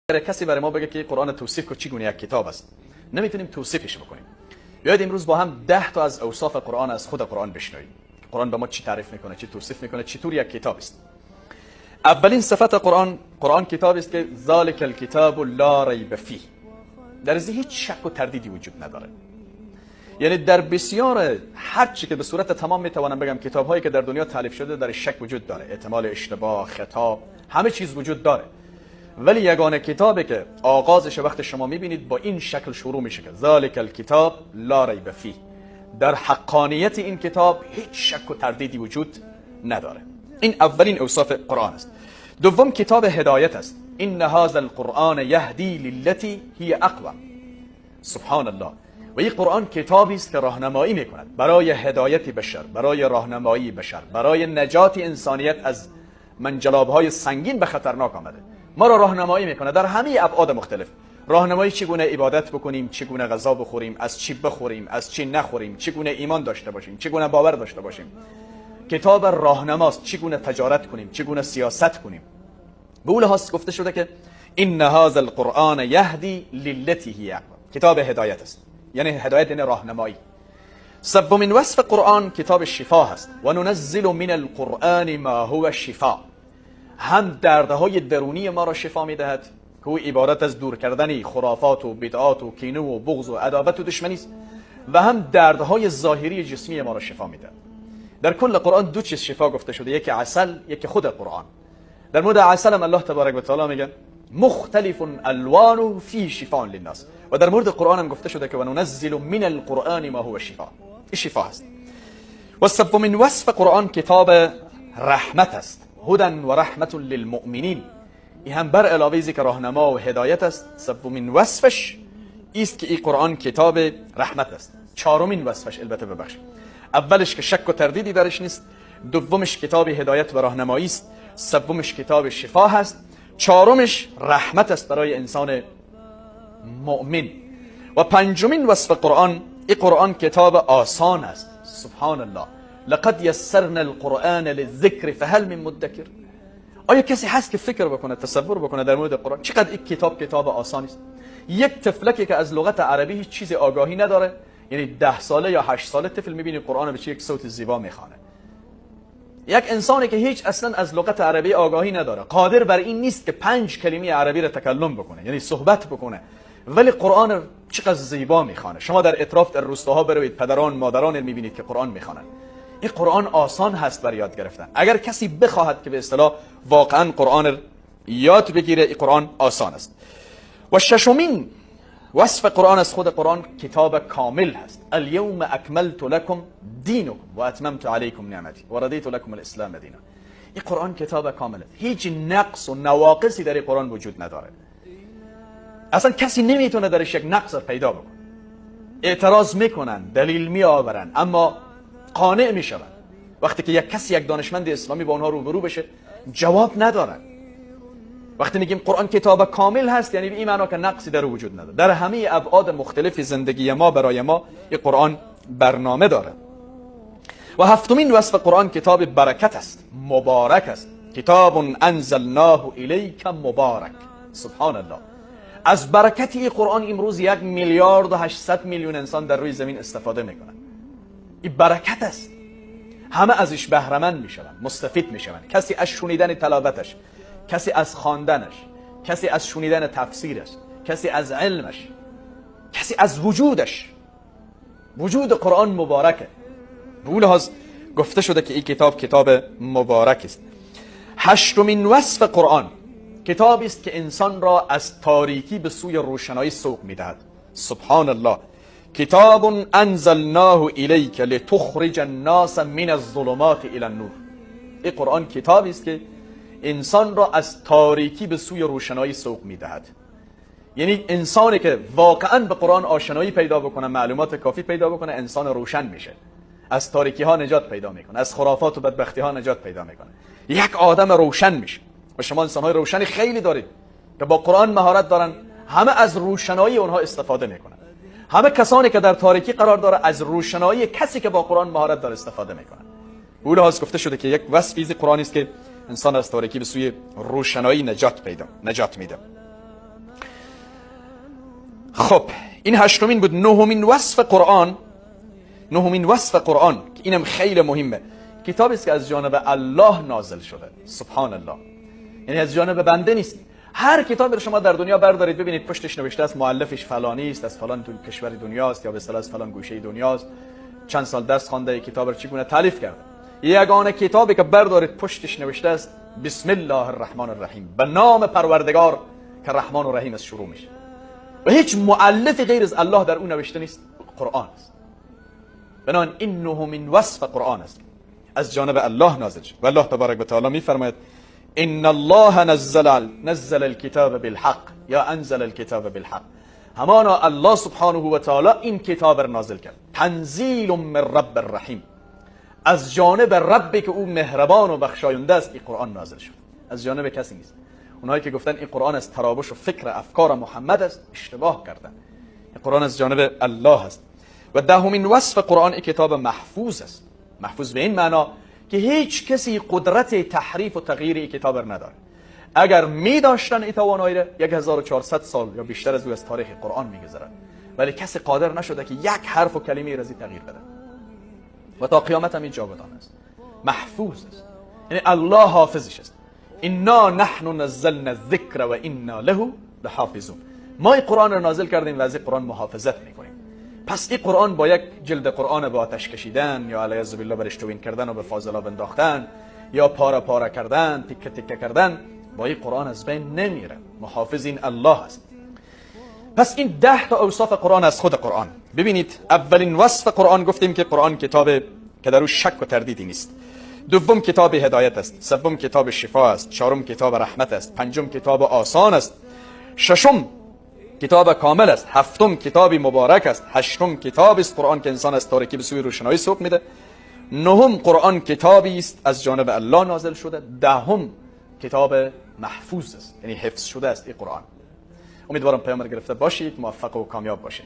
اگر کسی برای ما بگه که قرآن توصیف کو چگونه یک کتاب است، نمیتونیم توصیفش بکنیم. بیاید امروز با هم 10 تا از اوصاف قرآن از خود قرآن بشنویم. قرآن به ما چی تعریف میکنه، چی توصیف میکنه، چطور یک کتاب است. اولین صفت قرآن کتابی است که ذالک الکتاب لا ریب فیه، در ازش هیچ شک و تردیدی وجود نداره. یعنی در بسیار هر چی که به صورت تمام میتوانم بگم کتاب هایی که در دنیا تالیف شده در شک وجود داره، احتمال اشتباه، خطا، همه چیز وجود داره. ولی یگانه کتابی که آغازش وقت شما میبینید با این شکل شروع میشه که ذالک الکتاب لا ریب فیه، در حقانیت این کتاب هیچ شک و تردیدی وجود نداره. این اولین اوصاف قرآن است. دوم کتاب هدایت است. ان هذا القرآن یهدی للتی هی اقوم. سبحان الله. و این قرآن کتابی است که راهنمایی میکند برای هدایت بشر، برای راهنمایی بشر، برای نجات انسانیت از منجلابهای سنگین به خطرناک آمده. ما را راهنمایی میکنه در همه ابعاد مختلف. راهنمایی چگونه عبادت بکنیم، چگونه غذا بخوریم، از چی بخوریم، از چی نخوریم، چگونه ایمان داشته باشیم، چگونه باور داشته باشیم. کتاب راهنماست چگونه تجارت کنیم، چگونه سیاست کنیم. به اون لحاظ گفته شده که ان هذا القرآن یهدی للتی هی اقوم. کتاب هدایت است، یعنی هدایت یعنی راهنمایی. سومین وصف قرآن کتاب شفا هست. و ننزل من القرآن ما هو شفا، هم دردهای درونی ما را شفا میدهد که او عبارت از دور کردن خرافات و بدعات و کینه و بغض و عداوت و دشمنی است، و هم دردهای ظاهری جسمی ما را شفا میدهد. در کل قرآن دو چیز شفا گفته شده، یکی عسل، یکی خود قرآن. در مورد عسل هم الله تبارک و تعالی میگه مختلف الوانه فی شفاء للناس، و در مورد قرآن هم گفته شده که و ننزل من القرآن ما هو شفاء. این شفا است. و سومین وصف قرآن کتاب رحمت است. هدى و رحمت للمؤمنین. این هم بر علاوه ذکر راهنما و هدایت است. سومین وصفش است که این قرآن کتاب رحمت است. چهارمین وصفش البته ببخشید، اولش که شک و تردیدی درش نیست، دومش کتاب هدایت و راهنمایی است، سومش کتاب شفا هست، چهارمش رحمت است برای انسان مؤمن. و پنجمین وصف قرآن، این قرآن کتاب آسان است. سبحان الله. لقد یسرنا القرآن للذکر فهل من مدکر. آیا کسی هست که فکر بکنه، تصور بکنه در مورد قرآن چقدر این کتاب آسان است؟ یک طفلکی که از لغت عربی هیچ چیز آگاهی نداره، یعنی 10 ساله یا 8 ساله طفل میبینی قرآن به چه یک صوت زیبا میخوانه. یک انسانی که هیچ اصلا از لغت عربی آگاهی نداره، قادر بر این نیست که 5 کلمه عربی را تکلم بکنه، یعنی صحبت بکنه، ولی قرآن چقدر زیبا میخوانه. شما در اطراف در روستاها بروید، پدران مادران میبینید که قرآن میخوانن. این قرآن آسان هست برای یاد گرفتن. اگر کسی بخواهد که به اصطلاح واقعا قرآن یاد بگیره، این قرآن آسان است. و ششمین وصف قرآن از خود قرآن کتاب کامل هست. الیوم اکملت لکم دینکم و اتممت علیکم نعمتی و رضیت لکم الاسلام دینا. این قرآن کتاب کامل است. هیچ نقص و نواقصی در این قرآن وجود نداره. اصلا کسی نمیتونه درش یک نقص پیدا بکنه. اعتراض میکنن، دلیل میآورن، اما قانع میشون. وقتی که یک کسی، یک دانشمند اسلامی با اونها روبرو بشه، جواب ندارن. وقتی میگیم قرآن کتاب کامل هست، یعنی به این معنا که نقصی در وجود نداره. در همه ابعاد مختلف زندگی ما برای ما این قرآن برنامه داره. و هفتمین وصف قرآن کتاب برکت است، مبارک است. کتاب انزلناه الیک مبارک. سبحان الله. از برکت این قرآن امروز 1 میلیارد و 800 میلیون انسان در روی زمین استفاده میکنن. این برکت است. همه ازش بهره مند میشن، مستفید میشن. کسی از شنیدن تلاوتش، کسی از خواندنش، کسی از شنیدن تفسیرش، کسی از علمش، کسی از وجودش. وجود قرآن مبارکه. به اون لحاظ گفته شده که این کتاب مبارک است. هشتمین وصف قرآن کتابی است که انسان را از تاریکی به سوی روشنایی سوق میدهد. سبحان الله. کتاب انزلناه الیک لتخرج الناس من الظلمات الی النور. این قرآن کتابی است که انسان را از تاریکی به سوی روشنایی سوق میدهد. یعنی انسانی که واقعا به قرآن آشنایی پیدا بکنه، معلومات کافی پیدا بکنه، انسان روشن میشه، از تاریکی ها نجات پیدا میکنه، از خرافات و بدبختی ها نجات پیدا میکنه، یک آدم روشن میشه. و شما انسان های روشنی خیلی دارید که با قرآن مهارت دارن، همه از روشنایی اونها استفاده میکنن. همه کسانی که در تاریکی قرار داره از روشنایی کسی که با قرآن مهارت داره استفاده میکنن. به لحاظ گفته شده که یک وصفی از قرآن است که انسان از تاریکی به سوی روشنایی نجات میده. خب این هشتمین بود. نهمین وصف قرآن که اینم خیلی مهمه، کتابی است که از جانب الله نازل شده. سبحان الله، یعنی از جانب بنده نیست. هر کتابی رو شما در دنیا بردارید ببینید پشتش نوشته است مؤلفش فلانی است، از فلان کشور دنیاست، یا به اصطلاح از فلان گوشه دنیاست، چند سال درس خوانده، این کتاب رو چگونه تالیف کرده. یگانه کتابی که بردارید پشتش نوشته است بسم الله الرحمن الرحیم، به نام پروردگار که رحمان و رحیم است شروع میشه و هیچ مؤلفی غیر از الله در اون نوشته نیست، قرآن است. بنابراین این نهمین وصف قرآن است، از جانب الله نازل شد. و الله تبارک و تعالی میفرماید ان الله نزل الكتاب بالحق یا انزل الكتاب بالحق، همانا الله سبحانه و تعالی این کتاب را نازل کرد. تنزیل من رب الرحیم، از جانب ربی که او مهربان و بخشاینده است این قرآن نازل شد، از جانب کسی نیست. اونایی که گفتن این قرآن از تراوش و فکر افکار محمد است اشتباه کردن، این قرآن از جانب الله است. و دهمین وصف قرآن این کتاب محفوظ است. محفوظ به این معنا که هیچ کسی قدرت تحریف و تغییر این کتاب را نداره. اگر می داشتن این توانایی را 1400 سال یا بیشتر از او از تاریخ قرآن میگذرن، ولی کسی قادر نشده که یک حرف و کلمه را تغییر بده و تا قیامت هم این جاودان است، محفوظ است. یعنی الله حافظش است. انا نحن نزلنا الذکر و انا له لحافظون، ما این قرآن را نازل کردیم و از این قرآن محافظت میکنیم. پس این قرآن با یک جلد قرآن به آتش کشیدن یا علیاذ بالله برش توین کردن و به فاضلاب انداختن یا پاره پاره کردن، تکه تکه کردن، با این قرآن از بین نمیره. محافظ این الله است. پس این 10 تا اوصاف قرآن از خود قرآن. ببینید اولین وصف قرآن گفتیم که قرآن کتاب که در او شک و تردیدی نیست. دوم کتاب هدایت است. سوم کتاب شفا است. چهارم کتاب رحمت است. پنجم کتاب آسان است. ششم کتاب کامل است. هفتم کتابی مبارک است. هشتم کتاب است قرآن که انسان از تاریکی به سوی روشنایی سوق میده. نهم قرآن کتابی است از جانب الله نازل شده. دهم کتاب محفوظ است، یعنی حفظ شده است این قرآن. امیدوارم پیام گرفته باشید، موفق و کامیاب باشید.